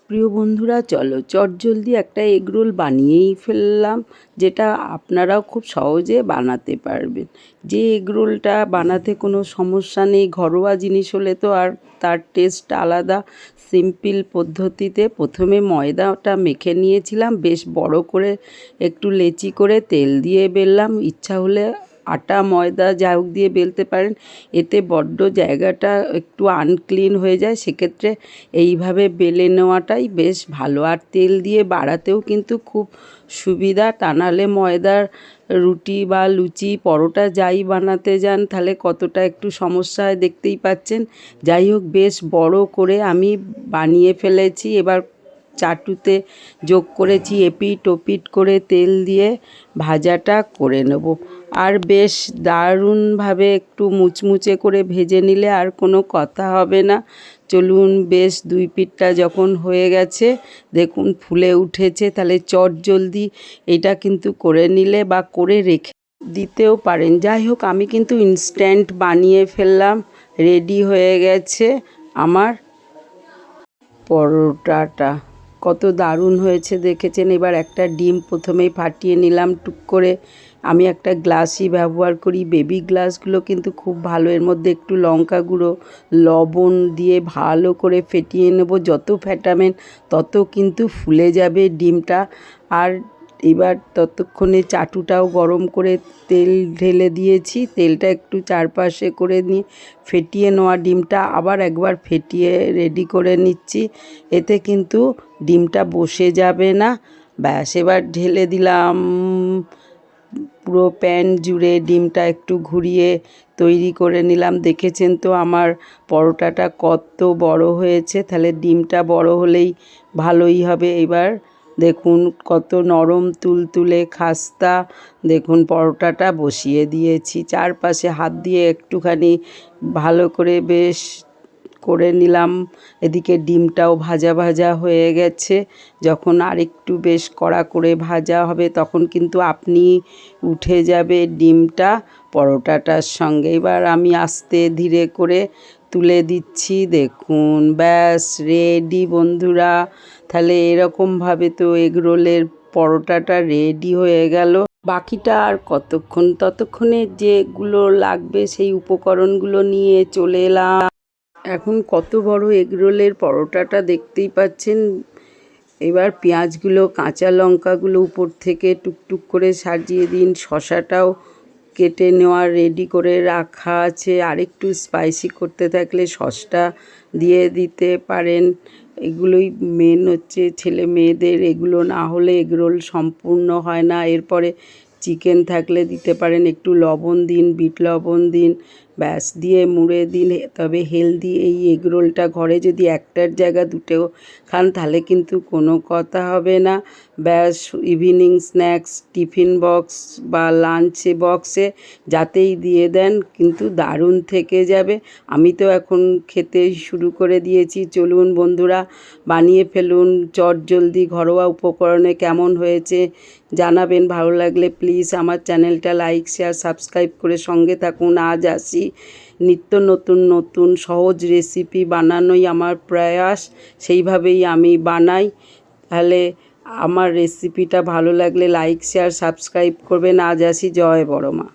প্রিয় বন্ধুরা, চলো চটজলদি একটা এগরোল বানিয়েই ফেললাম, যেটা আপনারাও খুব সহজে বানাতে পারবেন। যে এগরোলটা বানাতে কোনো সমস্যা নেই, ঘরোয়া জিনিস হলে তো আর তার টেস্ট আলাদা। সিম্পল পদ্ধতিতে প্রথমে ময়দাটা মেখে নিয়েছিলাম, বেশ বড় করে একটু লেচি করে তেল দিয়ে বেললাম। ইচ্ছা হলে আটা ময়দা যা হোক দিয়ে বেলতে পারেন, এতে বড্ড জায়গাটা একটু আনক্লিন হয়ে যায়, সেক্ষেত্রে এইভাবে বেলে নেওয়াটাই বেশ ভালো। আর তেল দিয়ে বাড়াতেও কিন্তু খুব সুবিধা, তা নাহলে ময়দার রুটি বা লুচি পরোটা যাই বানাতে যান তাহলে কতটা একটু সমস্যা হয় দেখতেই পাচ্ছেন। যাই হোক, বেশ বড় করে আমি বানিয়ে ফেলেছি। এবার চাটুতে যোগ করেছি, এপিট ওপিট করে তেল দিয়ে ভাজাটা করে নেব। আর বেশ দারুণভাবে একটু মুচমুচে করে ভেজে নিলে আর কোনো কথা হবে না। চলুন, বেশ দুই পিঠটা যখন হয়ে গেছে, দেখুন ফুলে উঠেছে, তাহলে চটজলদি এটা কিন্তু করে নিলে বা করে রেখে দিতেও পারেন। যাই হোক, আমি কিন্তু ইনস্ট্যান্ট বানিয়ে ফেললাম, রেডি হয়ে গেছে আমার পরোটাটা। কত দারুণ হয়েছে দেখেছেন। এবার একটা ডিম প্রথমেই ফাটিয়ে নিলাম টুক করে। আমি একটা গ্লাসই ব্যবহার করি, বেবি গ্লাসগুলো কিন্তু খুব ভালো। এর মধ্যে একটু লঙ্কা গুঁড়ো, লবণ দিয়ে ভালো করে ফেটিয়ে নেব। যত ফেটাবেন তত কিন্তু ফুলে যাবে ডিমটা। আর এবার ততক্ষণে চাটুটাও গরম করে তেল ঢেলে দিয়েছি, তেলটা একটু চারপাশে করে নিয়ে ফেটিয়ে নেওয়া ডিমটা আবার একবার ফেটিয়ে রেডি করে নিচ্ছি। এতে কিন্তু ডিমটা বসে যাবে না। ব্যাস, এবার ঢেলে দিলাম পুরো প্যান জুড়ে। ডিমটা একটু ঘুরিয়ে তৈরি করে নিলাম। দেখেছেন তো আমার পরোটাটা কত বড় হয়েছে, তাহলে ডিমটা বড় হলেই ভালোই হবে। এবার দেখুন কত নরম তুলতুলে খাস্তা। দেখুন পরোটাটা বসিয়ে দিয়েছি, চারপাশে হাত দিয়ে একটুখানি ভালো করে বেশ করে নিলাম। এদিকে ডিমটাও ভাজা ভাজা হয়ে গেছে। যখন আরেকটু বেশ কড়া করে ভাজা হবে তখন কিন্তু আপনি উঠে যাবে ডিমটা পরোটাটার সঙ্গে। এবার আমি আস্তে ধীরে করে তুলে দিচ্ছি। দেখুন ব্যাস রেডি বন্ধুরা। তাহলে এরকমভাবে তো এগরোলের পরোটাটা রেডি হয়ে গেল। বাকিটা আর কতক্ষণ, ততক্ষণে যেগুলো লাগবে সেই উপকরণগুলো নিয়ে চলে এলাম। এখন কত বড় এগরোলের পরোটাটা দেখতেই পাচ্ছেন। এবার পেঁয়াজগুলো, কাঁচা লঙ্কাগুলো উপর থেকে টুকটুক করে সাজিয়ে দিন। শসাটাও কেটে নেওয়া রেডি করে রাখা আছে। আরেকটু স্পাইসি করতে থাকলে সসটা দিয়ে দিতে পারেন। এগুলোই মেন হচ্ছে ছেলে মেয়েদের, এগুলো না হলে এগরোল সম্পূর্ণ হয় না। এরপরে চিকেন থাকলে দিতে পারেন, একটু লবণ দিন, বিট লবণ দিন, ব্যাস দিয়ে মুড়ে দিন। তবে হেলদি এই এগরোলটা ঘরে যদি একটার জায়গা দুটো খান তাহলে কিন্তু কোনো কথা হবে না। ব্যাস ইভিনিং স্ন্যাক্স, টিফিন বক্স বা লাঞ্চে বক্সে যাতেই দিয়ে দেন কিন্তু দারুণ থেকে যাবে। আমি তো এখন খেতে শুরু করে দিয়েছি। চলুন বন্ধুরা, বানিয়ে ফেলুন চটজলদি ঘরোয়া উপকরণে। কেমন হয়েছে জানাবেন। ভালো লাগলে প্লিজ আমার চ্যানেলটা লাইক শেয়ার সাবস্ক্রাইব করে সঙ্গে থাকুন। আজ আসি নিত্য নতুন নতুন সহজ রেসিপি বানানোই আমার প্রয়াস, সেইভাবেই আমি বানাই। তাহলে আমার রেসিপিটা ভালো লাগলে লাইক শেয়ার সাবস্ক্রাইব করবেন। আজ আসি, জয় বড় মা।